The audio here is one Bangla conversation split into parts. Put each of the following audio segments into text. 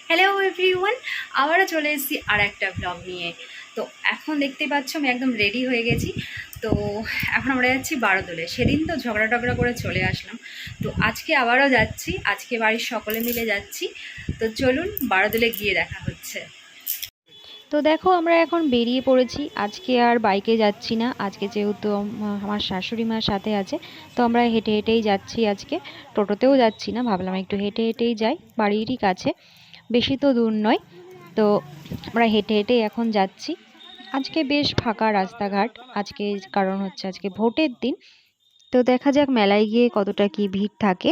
হ্যালো এভরিওয়ান, আবারও চলে এসেছি আর একটা ব্লগ নিয়ে। তো এখন দেখতেই পাচ্ছ আমি একদম রেডি হয়ে গেছি। তো এখন আমরা যাচ্ছি বারোদোলে। সেদিন তো ঝগড়া টগড়া করে চলে আসলাম, তো আজকে আবারও যাচ্ছি, আজকে বাড়ির সকলে মিলে যাচ্ছি। তো চলুন বারোদোলে গিয়ে দেখা হচ্ছে। তো দেখো আমরা এখন বেরিয়ে পড়েছি। আজকে আর বাইকে যাচ্ছি না, আজকে যেহেতু আমার শাশুড়ি মার সাথে আছে, তো আমরা হেঁটে হেঁটেই যাচ্ছি। আজকে টোটোতেও যাচ্ছি না, ভাবলাম একটু হেঁটে হেঁটেই যাই, বাড়িরই কাছে, বেশি তো দূর নয়। তো আমরা হেঁটে হেঁটেই এখন যাচ্ছি। আজকে বেশ ফাঁকা রাস্তাঘাট আজকে, কারণ হচ্ছে আজকে ভোটের দিন। তো দেখা যাক মেলায় গিয়ে কতটা কি ভিড় থাকে।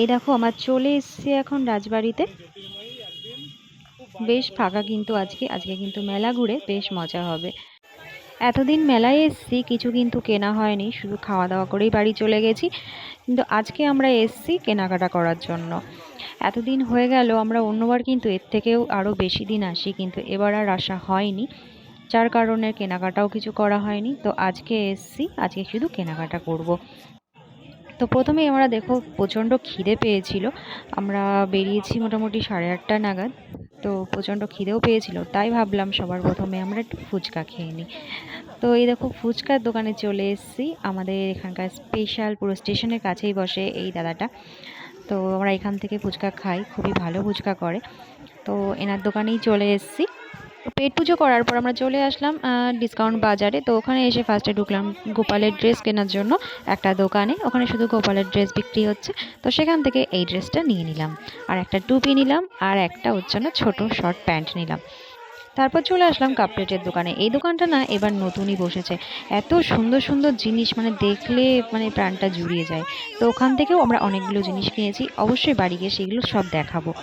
এই দেখো আমার চলে এসেছি এখন রাজবাড়িতে। বেশ ফাঁকা কিন্তু আজকে আজকে কিন্তু মেলা ঘুরে বেশ মজা হবে। এতদিন মেলায় এসছি, কিছু কিন্তু কেনা হয়নি, শুধু খাওয়া দাওয়া করেই বাড়ি চলে গেছি। কিন্তু আজকে আমরা এসছি কেনাকাটা করার জন্য। এতদিন হয়ে গেল, আমরা অন্যবার কিন্তু এর থেকেও আরও বেশি দিন আসি, কিন্তু এবার আর আসা হয়নি, যার কারণে কেনাকাটাও কিছু করা হয়নি। তো আজকে এসছি, আজকে শুধু কেনাকাটা করব। তো প্রথমেই আমরা দেখো প্রচণ্ড খিদে পেয়েছিল, আমরা বেরিয়েছি মোটামুটি 8:30 নাগাদ। তো প্রচণ্ড খিদেও পেয়েছিল, তাই ভাবলাম সবার প্রথমে আমরা একটু ফুচকা খেয়ে নিই। তো এই দেখো ফুচকার দোকানে চলে এসেছি। আমাদের এখানকার স্পেশাল, পুরো স্টেশনের কাছেই বসে এই দাদাটা। তো আমরা এখান থেকে ফুচকা খাই, খুবই ভালো ফুচকা করে। তো এনার দোকানেই চলে এসেছি। পেট পুজো করার পর আমরা চলে আসলাম ডিসকাউন্ট বাজারে। তো ওখানে এসে ফার্স্টে ঢুকলাম গোপালের ড্রেস কেনার জন্য একটা দোকানে, ওখানে শুধু গোপালের ড্রেস বিক্রি হচ্ছে। তো সেখান থেকে এই ড্রেসটা নিয়ে নিলাম, আর একটা টুপি নিলাম, আর একটা হচ্ছে না ছোটো শর্ট প্যান্ট নিলাম। তারপর চলে আসলাম কাপ প্লেটের দোকানে। এই দোকানটা না এবার নতুনই বসেছে, এত সুন্দর সুন্দর জিনিস, মানে দেখলে মানে প্রাণটা জুড়িয়ে যায়। তো ওখান থেকেও আমরা অনেকগুলো জিনিস কিনেছি, অবশ্যই বাড়ি গিয়ে সেগুলো সব দেখাবো।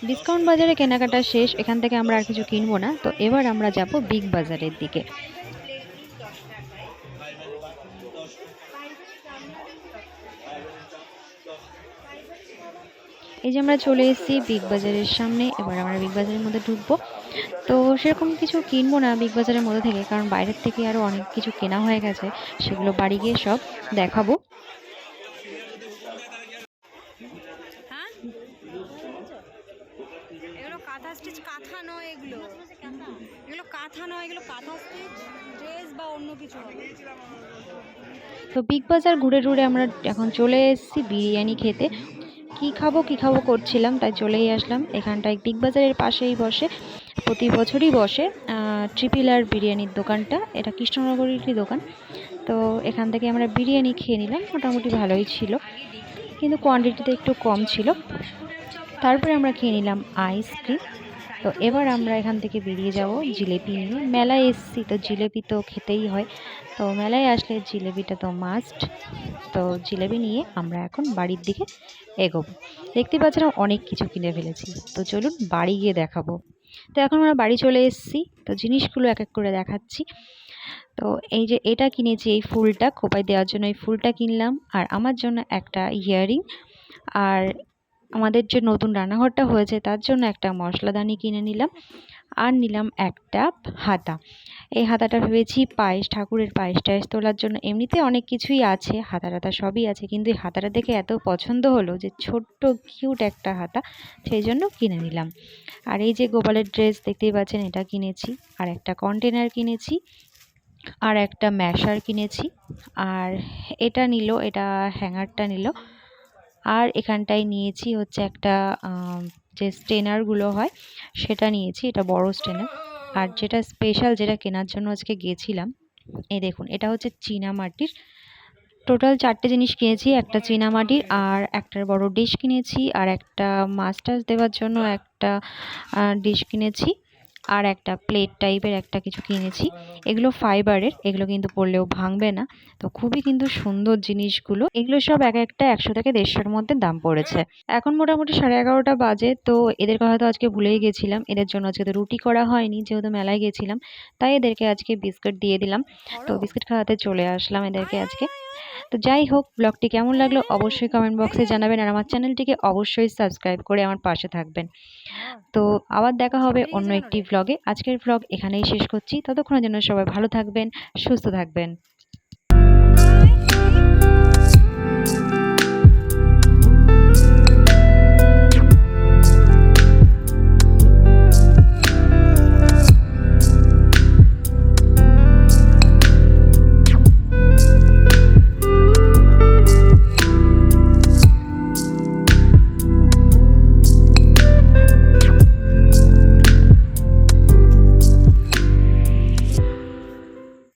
ডিসকাউন্ট বাজারে কেনাকাটা শেষ, এখান থেকে আমরা আর কিছু কিনবো না। তো এবার আমরা যাব বিগ বাজারের দিকে। এই যে আমরা চলে এসেছি বিগ বাজারের সামনে, এবার আমরা বিগ বাজারের মধ্যে ঢুকবো। তো সেরকম কিছু কিনবো না বিগ বাজারের মধ্যে থেকে, কারণ বাইরের থেকে আরও অনেক কিছু কেনা হয়ে গেছে, সেগুলো বাড়ি গিয়ে সব দেখাবো। হ্যাঁ, এগুলো কাঁথা স্টিচ, কাঁথা নয় এগুলো, এগুলো কাঁথা নয়, এগুলো কাঁথা স্টিচ ড্রেস বা অন্য কিছু হবে। তো বিগ বাজার ঘুরে ঘুরে আমরা এখন চলে এসেছি বিরিয়ানি খেতে। কি খাবো কি খাবো করছিলাম, তাই চলেই আসলাম এখানটায়। বিগ বাজারের পাশেই বসে, প্রতি বছরই বসে ট্রিপল আর বিরিয়ানির দোকানটা, এটা কৃষ্ণনগরেরই দোকান। তো এখান থেকে আমরা বিরিয়ানি খেয়ে নিলাম, মোটামুটি ভালোই ছিল, কিন্তু কোয়ান্টিটিতে একটু কম ছিল। তারপরে আমরা খেয়ে নিলাম আইসক্রিম। তো এবার আমরা এখান থেকে বেরিয়ে যাব জিলেপি নিয়ে। মেলায় এসছি তো জিলেপি তো খেতেই হয়, তো মেলায় আসলে জিলেপিটা তো মাস্ট। তো জিলেপি নিয়ে আমরা এখন বাড়ির দিকে এগোবো। দেখতে পাচ্ছেন অনেক কিছু কিনে ফেলেছি, তো চলুন বাড়ি গিয়ে দেখাবো। তো এখন আমরা বাড়ি চলে এসেছি, তো জিনিসগুলো এক এক করে দেখাচ্ছি। তো এই যে এটা কিনেছি, এই ফুলটা খোপায় দেওয়ার জন্য এই ফুলটা কিনলাম, আর আমার জন্য একটা ইয়াররিং, আর আমাদের যে নতুন রান্নাঘরটা হয়েছে তার জন্য একটা মশলাদানি কিনে নিলাম, আর নিলাম একটা হাতা। এই হাতাটা ভেবেছি পায়েস, ঠাকুরের পায়েস টায়েস তোলার জন্য। এমনিতে অনেক কিছুই আছে, হাতা টাতা সবই আছে, কিন্তু এই হাতাটা দেখে এত পছন্দ হলো যে ছোট্ট কিউট একটা হাতা, সেই জন্য কিনে নিলাম। আর এই যে গোপালের ড্রেস দেখতেই পাচ্ছেন, এটা কিনেছি। আর একটা কন্টেনার কিনেছি, আর একটা ম্যাশার কিনেছি, আর এটা নিল, এটা হ্যাঙ্গারটা নিল। আর এখানটায় নিয়েছি হচ্ছে একটা যে স্টেনারগুলো হয় সেটা নিয়েছি, এটা বড় স্টেনার। আর যেটা স্পেশাল, যেটা কেনার জন্য আজকে গেছিলাম, এই দেখুন এটা হচ্ছে চীনামাটির। টোটাল 4টে জিনিস কিনেছি, একটা চীনামাটির, আর একটা বড় ডিশ কিনেছি, আর একটা মাছ টাছ দেওয়ার জন্য একটা ডিশ কিনেছি, আর একটা প্লেট টাইপের একটা কিছু কিনেছি। এগুলো ফাইবারের, এগুলো কিন্তু পরলেও ভাঙবে না। তো খুবই কিন্তু সুন্দর জিনিসগুলো, এগুলো সব এক একটা 100 থেকে 150-র মধ্যে দাম পড়েছে। এখন মোটামুটি 11:30 বাজে। তো এদের কথা তো আজকে ভুলেই গেছিলাম, এদের জন্য আজকে তো রুটি করা হয়নি, যেহেতু মেলায় গেছিলাম, তাই এদেরকে আজকে বিস্কুট দিয়ে দিলাম। তো বিস্কুট খাওয়াতে চলে আসলাম এদেরকে আজকে। তো যাই হোক, ব্লগটি কেমন লাগলো অবশ্যই কমেন্ট বক্সে জানাবেন, আর আমার চ্যানেলটিকে অবশ্যই সাবস্ক্রাইব করে আমার পাশে থাকবেন। তো আবার দেখা হবে অন্য একটি ব্লগে। আজকের ব্লগ এখানেই শেষ করছি, ততক্ষণের জন্য সবাই ভালো থাকবেন, সুস্থ থাকবেন।